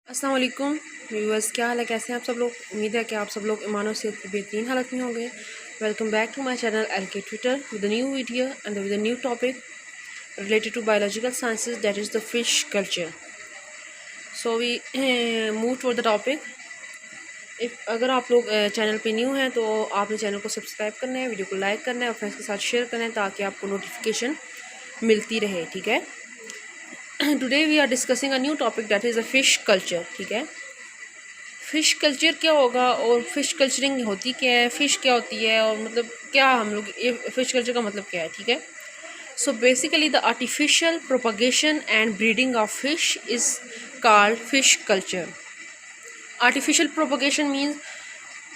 अस्सलाम वालेकुम व्यूअर्स, क्या हाल है, कैसे हैं आप सब लोग। उम्मीद है कि आप सब लोग ईमान और सेहत की बेहतरीन हालत में होंगे। Welcome back to my channel LK Twitter with a new video and with a new topic related to biological sciences, that is the fish culture. So we move toward the topic. अगर आप लोग channel पे new हैं तो आपने channel को subscribe करना है, वीडियो को लाइक करना है और फ्रेंड्स के साथ शेयर करना है ताकि आपको नोटिफिकेशन मिलती रहे। ठीक है, today we are discussing a new topic, that is a fish culture. ठीक है, फ़िश कल्चर क्या होगा और फ़िश कल्चरिंग होती क्या है, फ़िश क्या होती है और मतलब क्या हम लोग ये फ़िश कल्चर का मतलब क्या है। ठीक है, so basically the artificial propagation and breeding of fish is called fish culture. Artificial propagation means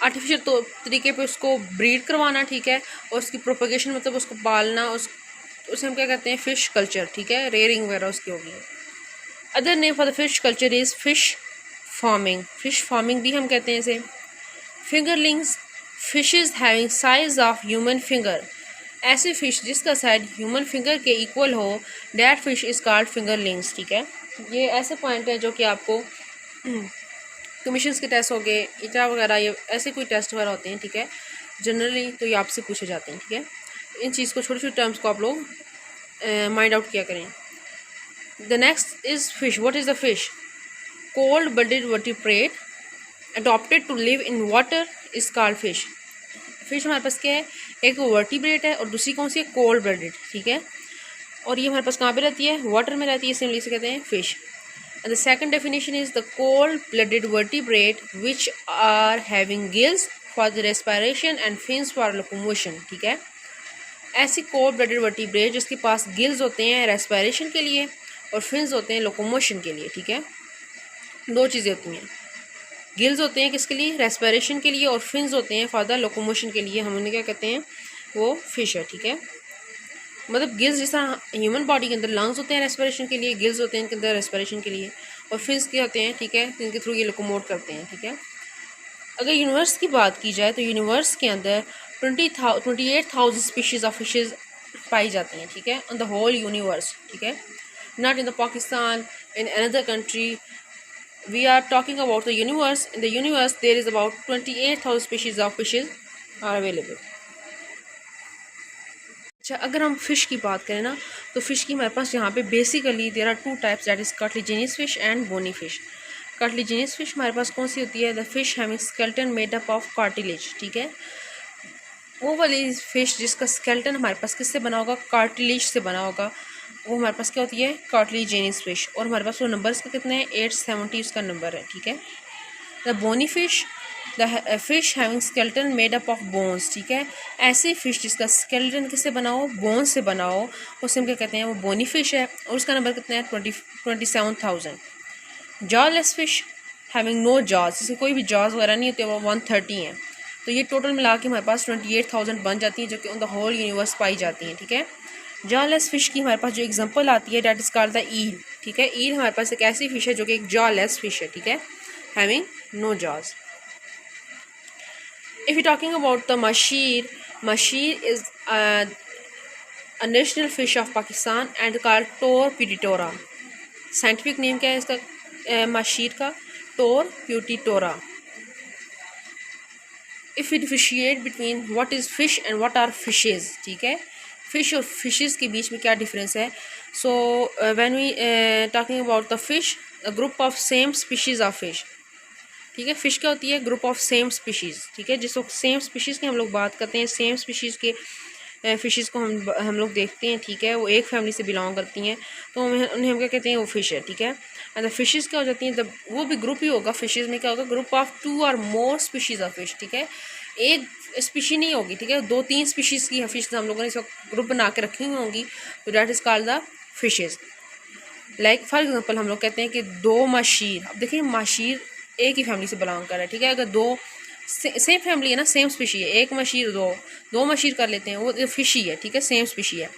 artificial तो तरीके पे उसको ब्रीड करवाना। ठीक है, और उसकी प्रोपगेशन मतलब उसको पालना, उसे हम क्या कहते हैं, फ़िश कल्चर। ठीक है, रेयरिंग वगैरह उसकी होगी। Other name for the fish culture is fish farming. Fish farming भी हम कहते हैं इसे। Fingerlings fishes having size of human finger, ऐसे फिश जिसका साइज ह्यूमन फिंगर के इक्वल हो, that fish is called fingerlings. ठीक है, ये ऐसे पॉइंट है जो कि आपको कमीशंस के टेस्ट हो गए, ईटा वगैरह, ये ऐसे कोई टेस्ट वगैरह होते हैं। ठीक है, जनरली तो ये आपसे पूछे जाते हैं। ठीक है, इन चीज़ को, छोटी छोटी टर्म्स को आप लोग माइंड आउट किया करें। The next is fish. What is the fish? cold-blooded vertebrate adopted to live in water is called fish. Fish हमारे पास क्या है, एक वर्टिब्रेट है और दूसरी कौन सी है, कोल्ड ब्लडेड। ठीक है, और ये हमारे पास कहाँ पे रहती है, वाटर में रहती है, इसलिए इसे कहते हैं fish. And the second definition is the cold blooded vertebrate which are having gills for the respiration and fins for locomotion. ठीक है, ऐसी कोल्ड ब्लडेड वर्टिब्रेट जिसके पास गिल्स होते हैं रेस्पिरेशन के लिए और फिन्स होते हैं लोकोमोशन के लिए। ठीक है, दो चीज़ें होती हैं, गिल्स होते हैं किसके लिए, रेस्पिरेशन के लिए, और फिन्स होते हैं फॉर द लोकोमोशन के लिए। हम उन्हें क्या कहते हैं, वो फिश है। ठीक है, मतलब गिल्स जैसा ह्यूमन बॉडी के अंदर लंग्स होते हैं रेस्पिरेशन के लिए, गिल्स होते हैं इनके अंदर रेस्पिरेशन के लिए, और फिन्स क्या होते हैं, ठीक है, इनके थ्रू ये लोकोमोट करते हैं। ठीक है, अगर यूनिवर्स की बात की जाए तो यूनिवर्स के अंदर 28,000 स्पीशीज़ ऑफ फिशेज़ पाई जाती हैं। ठीक है, ऑन द होल यूनिवर्स। ठीक है, not in the Pakistan, in another country, we are talking about the universe. In the universe there is about 28,000 species of fishes are available. अच्छा, अगर हम फ़िश की बात करें ना तो फ़िश की हमारे पास यहाँ पे basically there are two types, that is cartilaginous fish and bony fish. Cartilaginous fish हमारे पास कौन सी होती है, the fish having skeleton made up of cartilage. ठीक है, वो वाली फ़िश जिसका स्केलेटन हमारे पास किससे बना होगा, कार्टिलेज से बना होगा, वो हमारे पास क्या होती है, कार्टिलेजिनस फिश। और हमारे पास वो नंबर इसका कितने हैं, 870 उसका नंबर है। ठीक है, the bony fish, the fish having skeleton made up of bones. ठीक है, ऐसी फिश जिसका स्केलेटन किससे बना हो, बोन से बना हो, उसे हम क्या कहते हैं, वो बोनी फिश है और उसका नंबर कितना है, 27,000। Jawless fish having no jaws, जिससे कोई भी जॉज वगैरह नहीं होते, वो 130 हैं। तो ये टोटल मिला के हमारे पास 28,000 बन जाती हैं, जो कि ऑन द होल यूनिवर्स पाई जाती हैं। ठीक है, जॉलेस फिश की हमारे पास जो एग्जांपल आती है, डैट इज़ कॉल्ड द ईल। ठीक है, ईल हमारे पास एक ऐसी फिश है जो कि एक जॉलेस फिश है। ठीक है, having no jaws. If you talking about the mahseer, mahseer is a national fish of Pakistan and called Tor putitora. Scientific name क्या है इसका, मशीर का, Tor putitora. If you differentiate between what is fish and what are fishes. ठीक है, fish और fishes के बीच में क्या डिफरेंस है। So when we talking about the fish, a group of same species of fish. ठीक है, फ़िश क्या होती है, ग्रुप ऑफ सेम स्पीशीज़। ठीक है, जिस वक्त सेम स्पीशीज़ की हम लोग बात करते हैं, सेम स्पीशीज़ के फ़िशेज़ को हम लोग देखते हैं। ठीक है, वो एक फैमिली से बिलोंग करती हैं, तो उन्हें हम क्या कहते हैं, वो फ़िश है। ठीक है, एंड द फिशेज़ क्या हो जाती हैं, तब वो भी ग्रुप ही होगा। फिशेज़ में क्या होगा, ग्रुप ऑफ 2 और मोर स्पीशीज़ ऑफ फिश। ठीक है, एक स्पीशी नहीं होगी। ठीक है, 2-3 स्पीशीज़ की फिश हम लोगों ने इस वक्त ग्रुप बना के रखी हुई होंगी, तो that is called the fishes. Like for example हम लोग कहते हैं कि 2 माशीर। अब देखिए, माशीर एक ही फैमिली से बिलोंग कर रहा है। ठीक है, अगर 2 सेम फैमिली है ना, सेम स्पीशी है, एक मशीर, दो मशीर कर लेते हैं, वो फिश ही है। ठीक है, सेम स्पीशी है।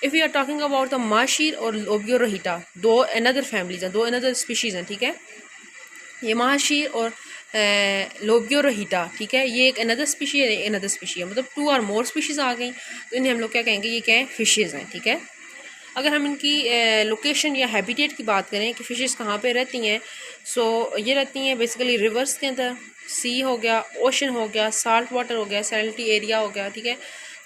If you are talking about the mahseer और लोबियो रोहिटा, 2 अनदर फैमिलीज हैं, 2 अनदर स्पीशीज़ हैं। ठीक है, ये माशीर और लोबियो रोहिटा, ठीक है, ये एक अनदर स्पीशी है, अनदर स्पीशी है, मतलब 2 और मोर स्पीशीज़ आ गई, तो इन्हें हम लोग क्या कहेंगे, ये क्या है, फिशेज़ हैं। ठीक है, अगर हम इनकी लोकेशन या हैबिटेट की बात करें कि फ़िशेस कहाँ पे रहती हैं, सो ये रहती हैं बेसिकली रिवर्स के अंदर, सी हो गया, ओशन हो गया, साल्ट वाटर हो गया, सैलिटी एरिया हो गया, ठीक है।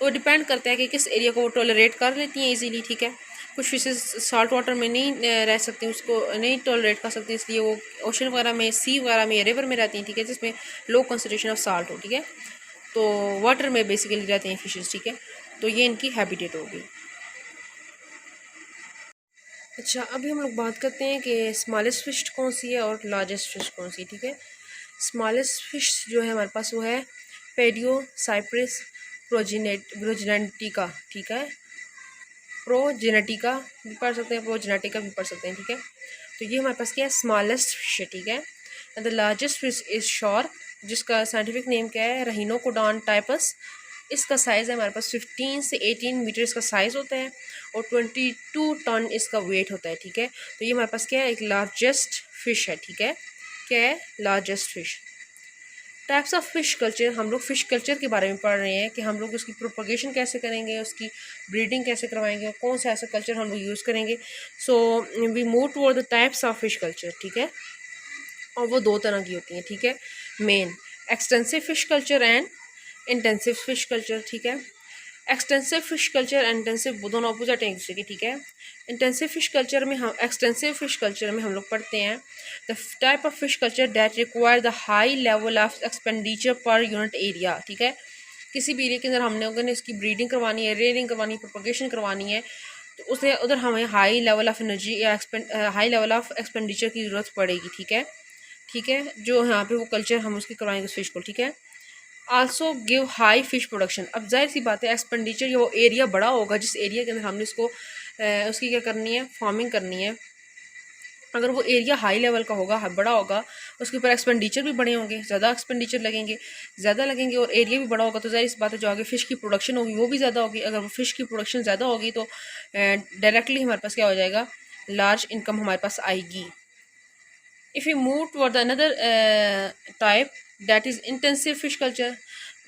तो डिपेंड करता है कि किस एरिया को वो टॉलरेट कर लेती हैं इजीली, ठीक है। कुछ फिशेस साल्ट वाटर में नहीं रह सकती, उसको नहीं टॉलरेट कर सकती, इसलिए वो ओशन वगैरह में, सी वगैरह में या रिवर में रहती हैं, ठीक है, जिसमें लो कंसनट्रेशन ऑफ साल्ट हो, ठीक है। तो वाटर में बेसिकली रहते हैं फिशेस, ठीक है। तो ये इनकी हैबिटेट होगी। अच्छा, अभी हम लोग बात करते हैं कि स्मॉलेस्ट फिश कौन सी है और लार्जेस्ट फिश कौन सी, ठीक है। स्मॉलेस्ट फिश जो है हमारे पास वो है पेडियो साइप्रस प्रोजेनेटिका, ठीक है। प्रोजेनेटिका भी पढ़ सकते हैं, प्रोजेनेटिका भी पढ़ सकते हैं, ठीक है। तो ये हमारे पास क्या है, स्मॉलेस्ट फिश है, ठीक है। And the largest fish is shark, जिसका साइंटिफिक नेम क्या है, रहीनोकोडॉन टाइपस। इसका साइज़ है हमारे पास 15 से 18 मीटर इसका साइज़ होता है और 22 टन इसका वेट होता है, ठीक है। तो ये हमारे पास क्या है, एक लार्जेस्ट फिश है, ठीक है। क्या है, largest fish. Types of fish culture, हम लोग फिश कल्चर के बारे में पढ़ रहे हैं कि हम लोग उसकी प्रोपगेशन कैसे करेंगे, उसकी ब्रीडिंग कैसे करवाएंगे और कौन सा ऐसा कल्चर हम लोग यूज़ करेंगे। So we move toward the types of fish culture, ठीक है। और वो दो तरह की होती हैं, ठीक है। Main extensive fish culture and intensive fish culture, ठीक है। Extensive fish culture and intensive वो दोनों अपोजिट हैं एक दूसरे के, ठीक है। इंटेंसिव फिश कल्चर में हम एक्सटेंसिव फिश कल्चर में हम लोग पढ़ते हैं the type of fish culture that require the high level of expenditure per unit area, ठीक है। किसी भी एरिया के अंदर हमने अगर इसकी ब्रीडिंग करवानी है, रेयरिंग करवानी है, प्रोपगेशन करवानी है, तो उसे उधर हमें हाई लेवल ऑफ एनर्जी या हाई लेवल ऑफ एक्सपेंडिचर की ज़रूरत पड़ेगी, ठीक है। ठीक है, जो यहाँ पे वो कल्चर हम उसकी करवाएंगे उस फिश को, ठीक है। Also give high fish production, अब जाहिर सी बात है एक्सपेंडिचर ये वो एरिया बड़ा होगा जिस एरिया के अंदर हमने इसको उसकी क्या करनी है, फार्मिंग करनी है। अगर वो एरिया हाई लेवल का होगा, बड़ा होगा, उसके ऊपर एक्सपेंडिचर भी बड़े होंगे, ज़्यादा एक्सपेंडिचर ज़्यादा लगेंगे और एरिया भी बड़ा होगा, तो जाहिर सी बात है जो आगे फ़िश की प्रोडक्शन होगी वो भी ज़्यादा होगी। अगर वो फ़िश की प्रोडक्शन ज़्यादा होगी तो डायरेक्टली हमारे पास क्या हो जाएगा, लार्ज इनकम हमारे पास आएगी। If we move toward another type, that is intensive fish culture,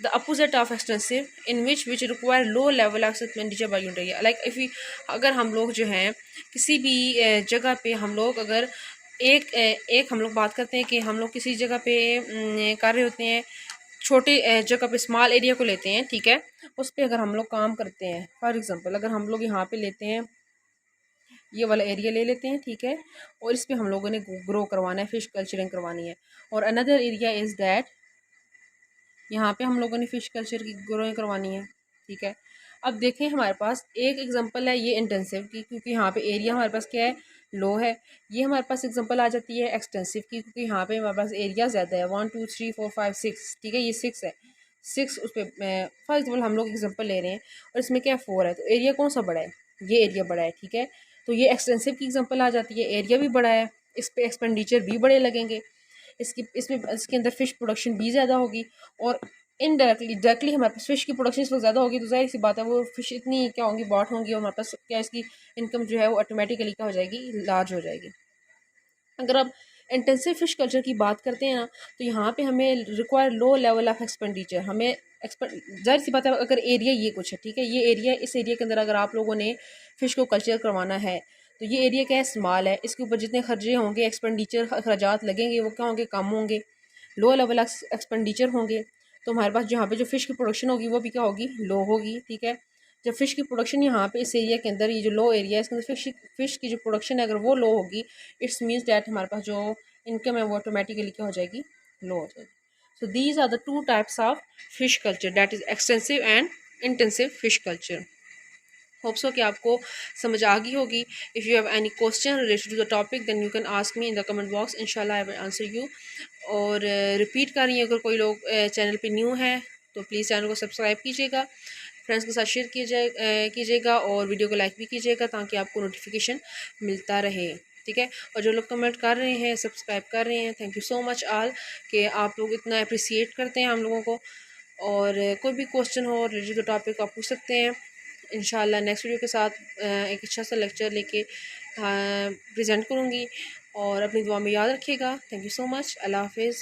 the opposite of extensive, in which require low level of expenditure by unit area. Like if we अगर हम लोग जो हैं किसी भी जगह पे हम लोग अगर एक हम लोग बात करते हैं कि हम लोग किसी जगह पे कर रहे होते हैं, छोटे जगह पे स्मॉल एरिया को लेते हैं, ठीक है। उस पर अगर हम लोग काम करते हैं, फॉर एग्जांपल अगर हम लोग यहाँ पे लेते हैं, ये वाला एरिया ले लेते हैं, ठीक है, और इस पर हम लोगों ने ग्रो करवाना है, फ़िश कल्चरिंग करवानी है। और अनदर एरिया इज़ दैट, यहाँ पे हम लोगों ने फ़िश कल्चर की ग्रोइंग करवानी है, ठीक है। अब देखें हमारे पास एक एग्जांपल है ये इंटेंसिव की, क्योंकि यहाँ पे एरिया हमारे पास क्या है, लो है। ये हमारे पास एग्जांपल आ जाती है एक्सटेंसिव की, क्योंकि यहाँ पे हमारे पास एरिया ज़्यादा है, 1 2 3 4 5 6, ठीक है, ये 6 है, 6 उस पर फॉर एग्जाम्पल हम लोग एग्जाम्पल ले रहे हैं और इसमें क्या 4 है, तो एरिया कौन सा बड़ा है, ये एरिया बड़ा है, ठीक है। तो ये एक्सटेंसिव की एग्जांपल आ जाती है, एरिया भी बड़ा है, इस पर एक्सपेंडिचर भी बड़े लगेंगे, इसके अंदर फ़िश प्रोडक्शन भी ज़्यादा होगी और डायरेक्टली हमारे पास फ़िश की प्रोडक्शन इस वक्त ज़्यादा होगी, तो जाहिर सी बात है वो फ़िश इतनी क्या होंगी, बॉट होंगी और हमारे पास क्या इसकी इनकम जो है वो ऑटोमेटिकली क्या हो जाएगी, लार्ज हो जाएगी। अगर आप इंटेंसिव फिश कल्चर की बात करते हैं ना, तो यहाँ पे हमें require low level of expenditure, हमें जाहिर सी बात है अगर एरिया ये कुछ है, ठीक है, ये एरिया, इस एरिया के अंदर अगर आप लोगों ने फ़िश को कल्चर करवाना है, तो ये एरिया क्या है, स्मॉल है, इसके ऊपर जितने खर्चे होंगे, एक्सपेंडिचर अखराजात लगेंगे वो क्या होंगे, कम होंगे, लो लेवल एक्सपेंडिचर होंगे। तो हमारे पास जहाँ पे जो फ़िश की प्रोडक्शन होगी वो भी क्या होगी, लो होगी, ठीक है। जब फ़िश की प्रोडक्शन यहाँ पे इस एरिया के अंदर, ये जो लो एरिया है इसके अंदर फ़िश की जो प्रोडक्शन है अगर वो लो होगी, इट्स मीन्स डैट हमारे पास जो इनकम है वो ऑटोमेटिकली क्या हो जाएगी, लो हो जाएगी। So these are the two types of fish culture, that is extensive and intensive fish culture. Hope so कि आपको समझ आ गई होगी। If you have any question related to the topic then you can ask me in the comment box, इंशाल्लाह I will answer you. और repeat कर रही है, अगर कोई लोग चैनल पे न्यू है तो प्लीज़ चैनल को सब्सक्राइब कीजिएगा, फ्रेंड्स के साथ शेयर कीजिएगा और वीडियो को लाइक भी कीजिएगा ताकि आपको नोटिफिकेशन मिलता रहे, ठीक है। और जो लोग कमेंट कर रहे हैं, सब्सक्राइब कर रहे हैं, thank you so much all कि आप लोग इतना अप्रिसिएट करते हैं हम लोगों को। और कोई भी क्वेश्चन हो रिलेटेड टू टॉपिक आप पूछ सकते हैं, इंशाल्लाह नेक्स्ट वीडियो के साथ एक अच्छा सा लेक्चर लेके प्रेजेंट करूँगी। और अपनी दुआ में याद रखिएगा। Thank you so much. अल्लाह हाफिज़।